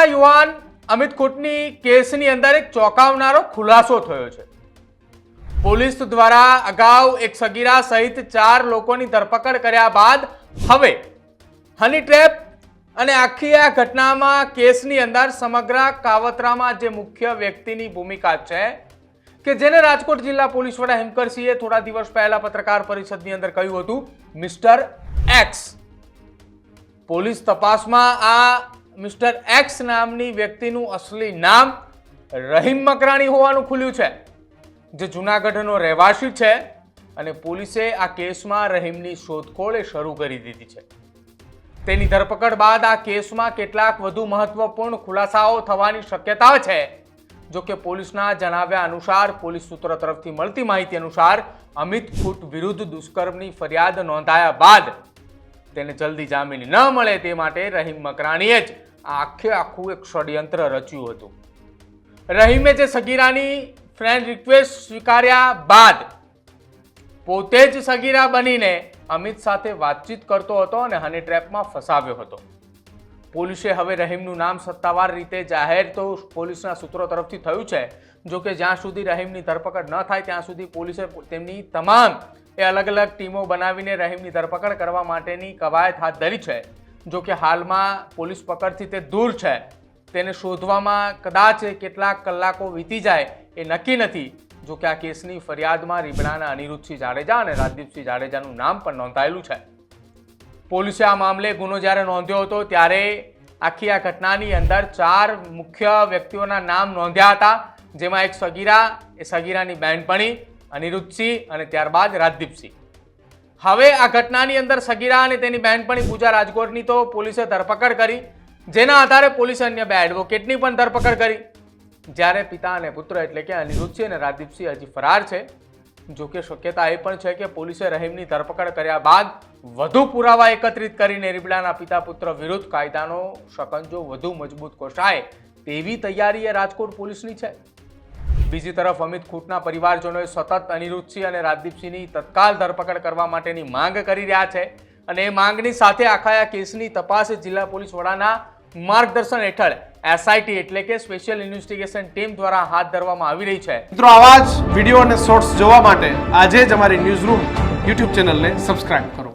યુવાન અમિત ખૂટની કેસની અંદર એક ચોંકાવનારો ખુલાસો થયો છે। પોલીસ દ્વારા અગાઉ એક સગીરા સહિત 4 લોકોની ધરપકડ કર્યા બાદ હવે હની ટ્રેપ અને આખી આ ઘટનામાં કેસની અંદર સમગ્ર કાવતરામાં જે મુખ્ય વ્યક્તિની ભૂમિકા છે કે જેને રાજકોટ જિલ્લા પોલીસ વડા હેમકરસિંહે થોડા દિવસ પહેલા પત્રકાર પરિષદની અંદર કહ્યું હતું, મિસ્ટર એક્સ। પોલીસ તપાસમાં આ મિસ્ટર એક્સ નામની વ્યક્તિનું અસલી નામ રહીમ મકરાણી હોવાનું ખુલ્યું છે, જે જૂનાગઢનો રહેવાસી છે અને પોલીસે આ કેસમાં રહીમની શોધખોળ શરૂ કરી દીધી છે। તેની ધરપકડ બાદ આ કેસમાં કેટલાક વધુ મહત્વપૂર્ણ ખુલાસાઓ થવાની શક્યતા છે। જો કે પોલીસના જણાવ્યા અનુસાર પોલીસ સૂત્રો તરફથી મળતી માહિતી અનુસાર અમિત ખૂટ વિરુદ્ધ દુષ્કર્મની ફરિયાદ નોંધાયા બાદ તેને જલ્દી જામીન ન મળે તે માટે રહીમ મકરાણીએ જ આખું એક ષડયંત્ર રચ્યું હતું। રહીમે જે સગીરાની ફ્રેન્ડ રિક્વેસ્ટ સ્વીકાર્યા બાદ પોતે જ સગીરા બનીને અમિત સાથે વાતચીત કરતો હતો અને હની ટ્રેપમાં ફસાવ્યો હતો। પોલીસે હવે રહીમનું નામ સત્તાવાર રીતે જાહેર તો પોલીસના સૂત્રો તરફથી થયું છે। જો કે જ્યાં સુધી રહીમની ધરપકડ ન થાય ત્યાં સુધી પોલીસે તેમની તમામ અલગ અલગ ટીમો બનાવીને રહીમની ધરપકડ કરવા માટેની કવાયત હાથ ધરી છે। જો કે હાલમાં પોલીસ પકડથી તે દૂર છે, તેને શોધવામાં કદાચ કેટલાક કલાકો વીતી જાય એ નક્કી નથી। જો કે આ કેસની ફરિયાદમાં રીબડાના અનિરુદ્ધસિંહ જાડેજા અને રાજદીપસિંહ જાડેજાનું નામ પણ નોંધાયેલું છે। પોલીસે આ મામલે ગુનો જ્યારે નોંધ્યો હતો ત્યારે આખી આ ઘટનાની અંદર 4 મુખ્ય વ્યક્તિઓના નામ નોંધ્યા હતા, જેમાં એક સગીરા, એ સગીરાની બહેનપણી અનિરુદ્ધસિંહ અને ત્યારબાદ રાજદીપસિંહ। હવે આ ઘટનાની અંદર સગીરા અને તેની બહેનપણી પૂજા રાજકોટની તો પોલીસે ધરપકડ કરી, જેના આધારે પોલીસે અન્ય 2 એડવોકેટની પણ ધરપકડ કરી, જ્યારે પિતા અને પુત્ર એટલે કે અનિરુદ્ધસિંહ અને રાજદીપસિંહ હજી ફરાર છે। જો કે શક્યતા એ પણ છે કે પોલીસે રહીમની ધરપકડ કર્યા બાદ વધુ પુરાવા એકત્રિત કરીને રીબડાના પિતા પુત્ર વિરુદ્ધ કાયદાનો શકંજો વધુ મજબૂત કોષાય તેવી તૈયારી એ રાજકોટ પોલીસની છે। બીજી તરફ અમિત ખૂટના પરિવારજનોએ સતત અનિરુદ્ધસિંહ અને રાજદીપસિંહની તત્કાલ ધરપકડ કરવા માટેની માંગ કરી રહ્યા છે અને એ માંગની સાથે આખા આ કેસની તપાસ જિલ્લા પોલીસ વડાના માર્ગદર્શન હેઠળ એસઆઈટી એટલે કે સ્પેશિયલ ઇન્વેસ્ટિગેશન ટીમ દ્વારા હાથ ધરવામાં આવી રહી છે। મિત્રો, આવા જ વિડીયો અને શોર્ટ્સ જોવા માટે આજે જ અમારી ન્યૂઝ રૂમ યુટ્યુબ ચેનલને સબસ્ક્રાઇબ કરો।